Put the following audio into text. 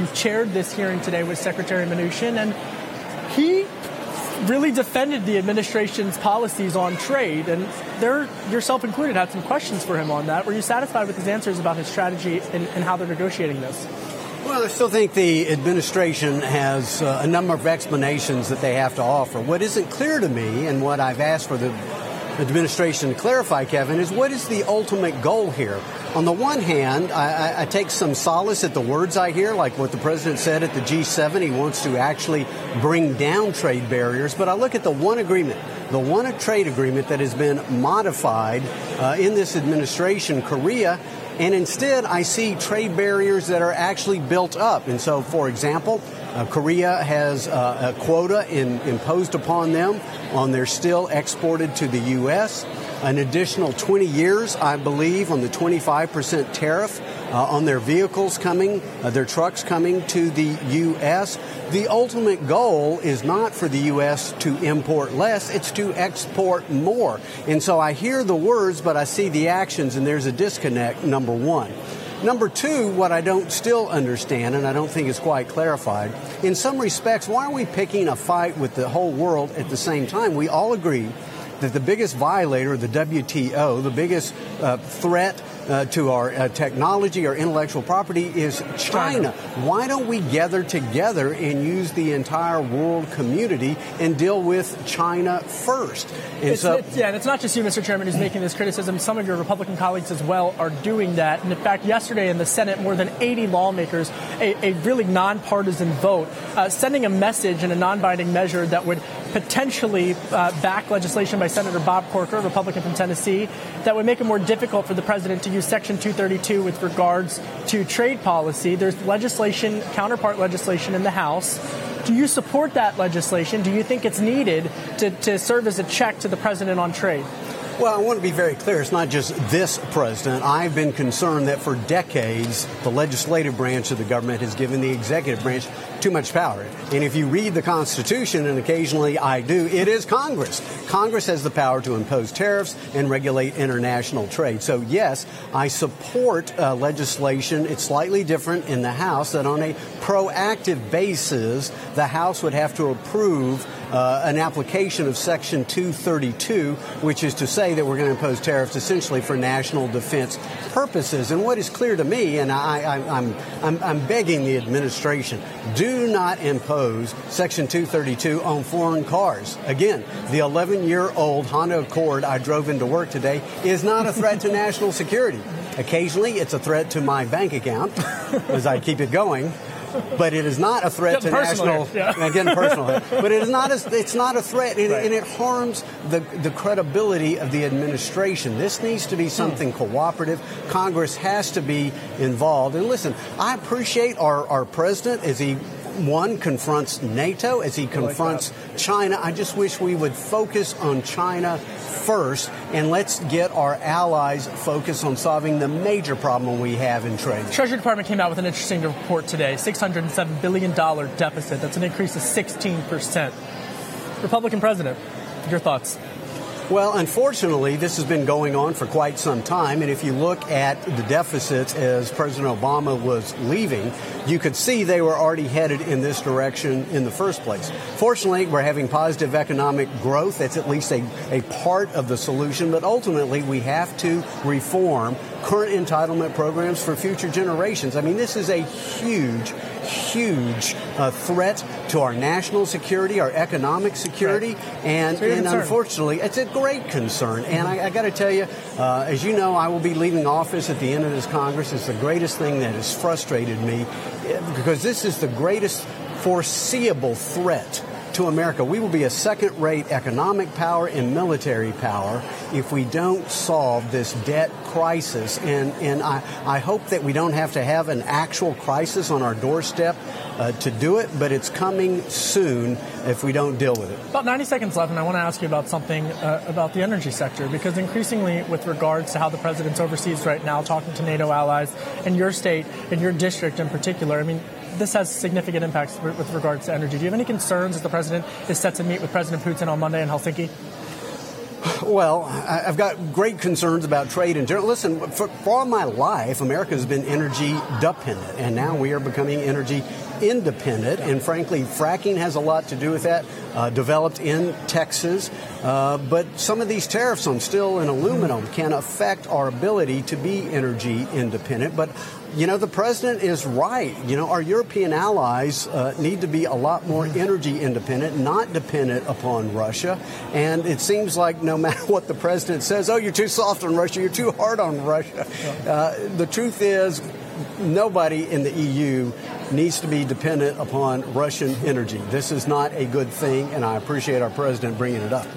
You chaired this hearing today with Secretary Mnuchin, and he really defended the administration's policies on trade, and there, yourself included, had some questions for him on that. Were you satisfied with his answers about his strategy and how they're negotiating this? Well, I still think the administration has a number of explanations that they have to offer. What isn't clear to me, and what I've asked for the administration to clarify, Kevin, is what is the ultimate goal here? On the one hand, I take some solace at the words I hear, like what the president said at the G7. He wants to actually bring down trade barriers. But I look at the one agreement, the one trade agreement that has been modified in this administration, Korea, and instead I see trade barriers that are actually built up. And so, for example, Korea has a quota imposed upon them on their steel exported to the U.S., an additional 20 years, I believe, on the 25% tariff on their vehicles coming, their trucks coming to the U.S. The ultimate goal is not for the U.S. to import less, it's to export more. And so I hear the words, but I see the actions, and there's a disconnect, number one. Number two, what I don't still understand, and I don't think is quite clarified, in some respects, why are we picking a fight with the whole world at the same time? We all agree that the biggest violator of the WTO, the biggest threat to our technology, our intellectual property, is China. Why don't we gather together and use the entire world community and deal with China first? And it's not just you, Mr. Chairman, who's making this criticism. Some of your Republican colleagues as well are doing that. And in fact, yesterday in the Senate, more than 80 lawmakers, a really nonpartisan vote, sending a message in a non-binding measure that would potentially back legislation by Senator Bob Corker, a Republican from Tennessee, that would make it more difficult for the president to use Section 232 with regards to trade policy. There's legislation, counterpart legislation in the House. Do you support that legislation? Do you think it's needed to serve as a check to the president on trade? Well, I want to be very clear. It's not just this president. I've been concerned that for decades, the legislative branch of the government has given the executive branch too much power. And if you read the Constitution, and occasionally I do, it is Congress. Congress has the power to impose tariffs and regulate international trade. So, yes, I support legislation. It's slightly different in the House, that on a proactive basis, the House would have to approve an application of Section 232, which is to say that we're going to impose tariffs essentially for national defense purposes. And what is clear to me, and I'm begging the administration, do not impose Section 232 on foreign cars. Again, the 11-year-old Honda Accord I drove into work today is not a threat to national security. Occasionally, it's a threat to my bank account, as I keep it going. But it is not a threat to national, again, personally. But it is not. It's not a threat, and it harms the credibility of the administration. This needs to be something cooperative. Congress has to be involved. And listen, I appreciate our president as he confronts NATO, as he confronts China. I just wish we would focus on China first, and let's get our allies focused on solving the major problem we have in trade. The Treasury Department came out with an interesting report today, $607 billion deficit. That's an increase of 16%. Republican president, your thoughts? Well, unfortunately, this has been going on for quite some time. And if you look at the deficits as President Obama was leaving, you could see they were already headed in this direction in the first place. Fortunately, we're having positive economic growth. That's at least a part of the solution. But ultimately, we have to reform current entitlement programs for future generations. I mean, this is a huge threat to our national security, our economic security, and unfortunately, it's a great concern. And I got to tell you, as you know, I will be leaving office at the end of this Congress. It's the greatest thing that has frustrated me, because this is the greatest foreseeable threat to America. We will be a second-rate economic power and military power if we don't solve this debt crisis. And I hope that we don't have to have an actual crisis on our doorstep to do it, but it's coming soon if we don't deal with it. About 90 seconds left, and I want to ask you about something about the energy sector, because increasingly with regards to how the president's overseas right now, talking to NATO allies in your state, in your district in particular, I mean, this has significant impacts with regards to energy. Do you have any concerns as the president is set to meet with President Putin on Monday in Helsinki? Well, I've got great concerns about trade in general. Listen, for all my life, America has been energy dependent, and now we are becoming energy independent. And frankly, fracking has a lot to do with that, developed in Texas. But some of these tariffs on steel and aluminum can affect our ability to be energy independent. But the president is right. Our European allies need to be a lot more energy independent, not dependent upon Russia. And it seems like no matter what the president says, oh, you're too soft on Russia, you're too hard on Russia. The truth is, nobody in the EU needs to be dependent upon Russian energy. This is not a good thing, and I appreciate our president bringing it up.